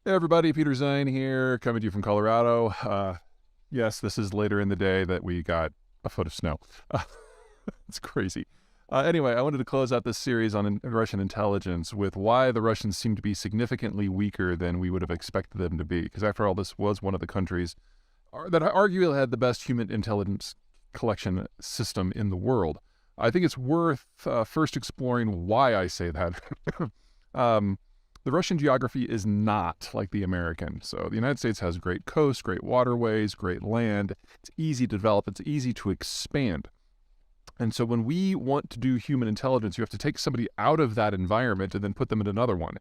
Hey everybody, Peter Zeihan here, coming to you from Colorado. Yes, this is later in the day that we got a foot of snow. Uh, it's crazy. Anyway, I wanted to close out this series on Russian intelligence with why the Russians seem to be significantly weaker than we would have expected them to be. Because after all, this was one of the countries that arguably had the best human intelligence collection system in the world. I think it's worth first exploring why I say that. um, the Russian geography is not like the American. So the United States has great coasts, great waterways, great land. It's easy to develop. It's easy to expand. And so when we want to do human intelligence, you have to take somebody out of that environment and then put them in another one.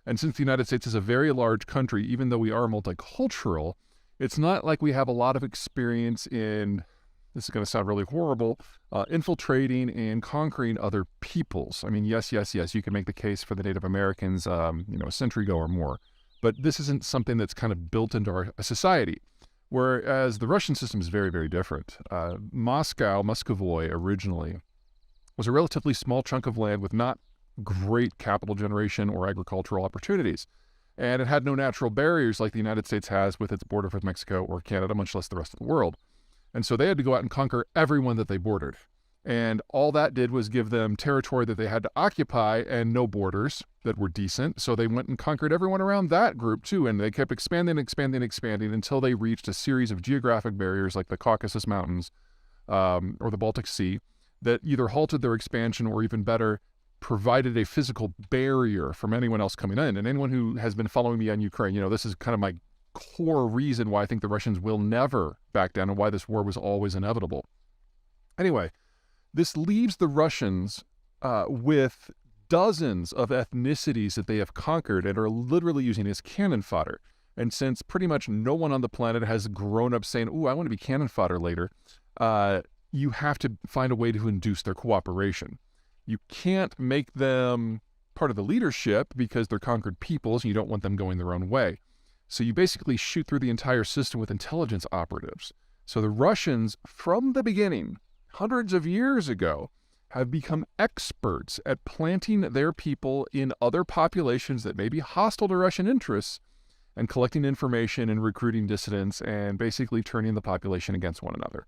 And since the United States is a very large country, even though we are multicultural, it's not like we have a lot of experience in, this is going to sound really horrible, infiltrating and conquering other peoples. I mean, yes, you can make the case for the Native Americans, a century ago or more, but this isn't something that's kind of built into our society. Whereas the Russian system is very, very different. Muscovy originally was a relatively small chunk of land with not great capital generation or agricultural opportunities. And it had no natural barriers like the United States has with its border with Mexico or Canada, much less the rest of the world. And so they had to go out and conquer everyone that they bordered. And all that did was give them territory that they had to occupy and no borders that were decent. So they went and conquered everyone around that group too. And they kept expanding until they reached a series of geographic barriers like the Caucasus Mountains or the Baltic Sea that either halted their expansion or, even better, provided a physical barrier from anyone else coming in. And anyone who has been following me on Ukraine, this is kind of my core reason why I think the Russians will never back down and why this war was always inevitable. Anyway, this leaves the Russians with dozens of ethnicities that they have conquered and are literally using as cannon fodder. And since pretty much no one on the planet has grown up saying, "Ooh, I want to be cannon fodder later," you have to find a way to induce their cooperation. You can't make them part of the leadership because they're conquered peoples and you don't want them going their own way. So you basically shoot through the entire system with intelligence operatives. So the Russians, from the beginning, hundreds of years ago, have become experts at planting their people in other populations that may be hostile to Russian interests and collecting information and recruiting dissidents and basically turning the population against one another.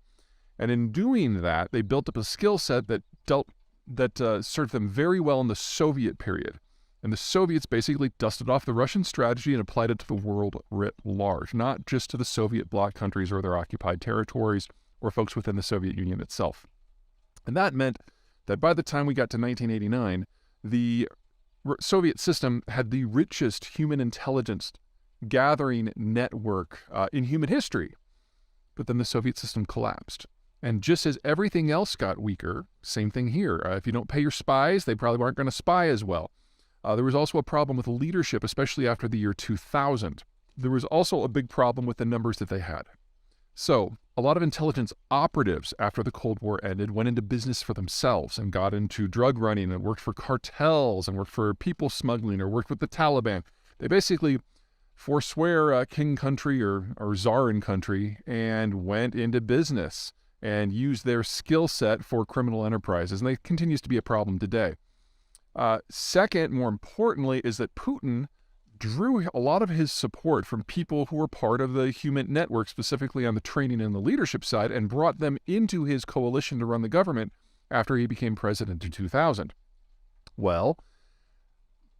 And in doing that, they built up a skill set that served them very well in the Soviet period. And the Soviets basically dusted off the Russian strategy and applied it to the world writ large, not just to the Soviet bloc countries or their occupied territories or folks within the Soviet Union itself. And that meant that by the time we got to 1989, the Soviet system had the richest human intelligence gathering network in human history. But then the Soviet system collapsed. And just as everything else got weaker, same thing here. If you don't pay your spies, they probably aren't going to spy as well. There was also a problem with leadership, especially after the year 2000. There was also a big problem with the numbers that they had. So a lot of intelligence operatives after the Cold War ended went into business for themselves and got into drug running and worked for cartels and worked for people smuggling or worked with the Taliban. They basically forswear king country or Tsarin country and went into business and used their skill set for criminal enterprises. And that continues to be a problem today. Second, more importantly, is that Putin drew a lot of his support from people who were part of the human network, specifically on the training and the leadership side, and brought them into his coalition to run the government after he became president in 2000. Well,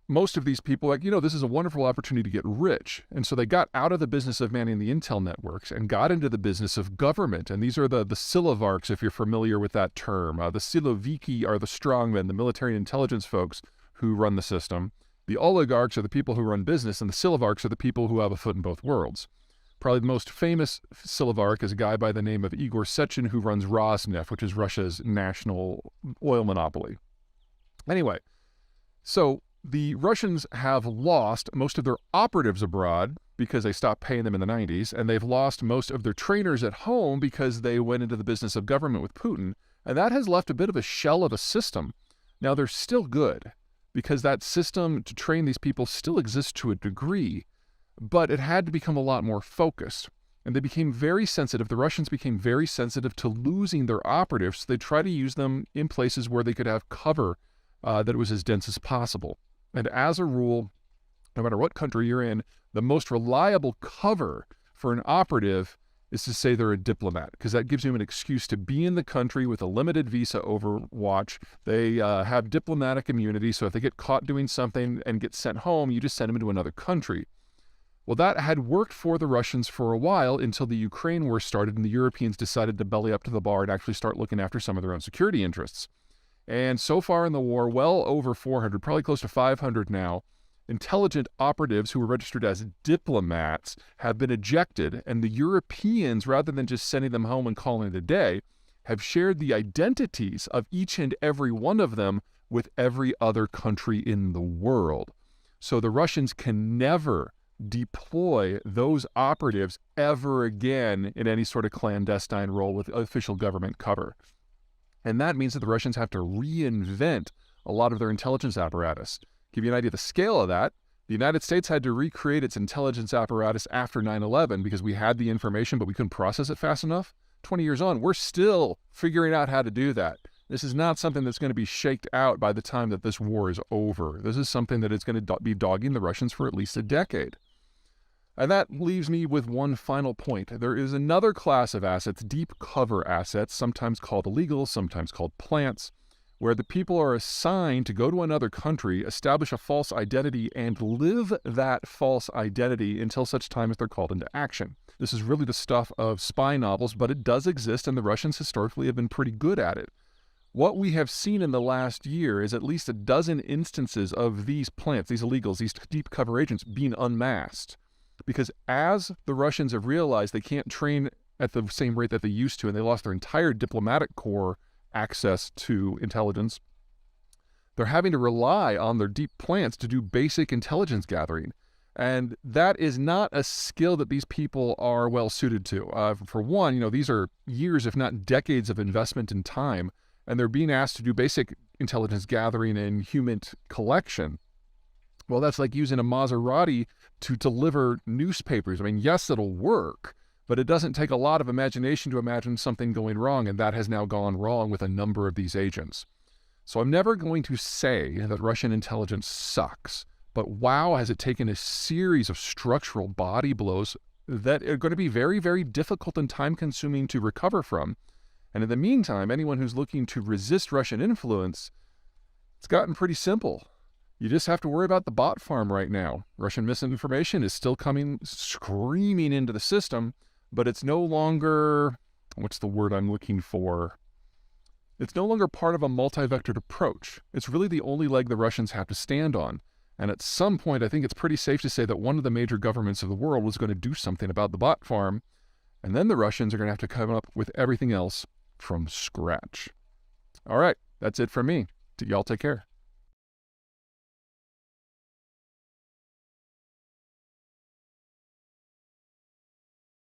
most of these people this is a wonderful opportunity to get rich. And so they got out of the business of manning the intel networks and got into the business of government. And these are the Silovarks, if you're familiar with that term. The Siloviki are the strongmen, the military intelligence folks who run the system. The oligarchs are the people who run business, and the Silovarks are the people who have a foot in both worlds. Probably the most famous Silovark is a guy by the name of Igor Sechin, who runs Rosneft, which is Russia's national oil monopoly. Anyway, so the Russians have lost most of their operatives abroad because they stopped paying them in the 90s, and they've lost most of their trainers at home because they went into the business of government with Putin, and that has left a bit of a shell of a system. Now, they're still good because that system to train these people still exists to a degree, but it had to become a lot more focused. And they became very sensitive. The Russians became very sensitive to losing their operatives, so they try to use them in places where they could have cover that was as dense as possible. And as a rule, no matter what country you're in, the most reliable cover for an operative is to say they're a diplomat, because that gives you an excuse to be in the country with a limited visa overwatch. They have diplomatic immunity, so if they get caught doing something and get sent home, you just send them into another country. Well, that had worked for the Russians for a while until the Ukraine war started and the Europeans decided to belly up to the bar and actually start looking after some of their own security interests. And so far in the war, well over 400, probably close to 500 now, intelligent operatives who were registered as diplomats have been ejected, and the Europeans, rather than just sending them home and calling it a day, have shared the identities of each and every one of them with every other country in the world. So the Russians can never deploy those operatives ever again in any sort of clandestine role with official government cover. And that means that the Russians have to reinvent a lot of their intelligence apparatus. Give you an idea of the scale of that, the United States had to recreate its intelligence apparatus after 9/11 because we had the information, but we couldn't process it fast enough. 20 years on, we're still figuring out how to do that. This is not something that's going to be shaked out by the time that this war is over. This is something that is going to be dogging the Russians for at least a decade. And that leaves me with one final point. There is another class of assets, deep cover assets, sometimes called illegal, sometimes called plants, where the people are assigned to go to another country, establish a false identity, and live that false identity until such time as they're called into action. This is really the stuff of spy novels, but it does exist, and the Russians historically have been pretty good at it. What we have seen in the last year is at least a dozen instances of these plants, these illegals, these deep cover agents being unmasked. Because as the Russians have realized they can't train at the same rate that they used to, and they lost their entire diplomatic corps access to intelligence, they're having to rely on their deep plants to do basic intelligence gathering. And that is not a skill that these people are well suited to. For one, these are years, if not decades of investment in time, and they're being asked to do basic intelligence gathering and human collection. Well, that's like using a Maserati to deliver newspapers. I mean, yes, it'll work, but it doesn't take a lot of imagination to imagine something going wrong, and that has now gone wrong with a number of these agents. So I'm never going to say that Russian intelligence sucks, but wow, has it taken a series of structural body blows that are going to be very, very difficult and time-consuming to recover from. And in the meantime, anyone who's looking to resist Russian influence, it's gotten pretty simple. You just have to worry about the bot farm right now. Russian misinformation is still coming screaming into the system, but it's no longer, what's the word I'm looking for? It's no longer part of a multi-vectored approach. It's really the only leg the Russians have to stand on. And at some point, I think it's pretty safe to say that one of the major governments of the world was going to do something about the bot farm, and then the Russians are going to have to come up with everything else from scratch. All right, that's it from me. Y'all take care.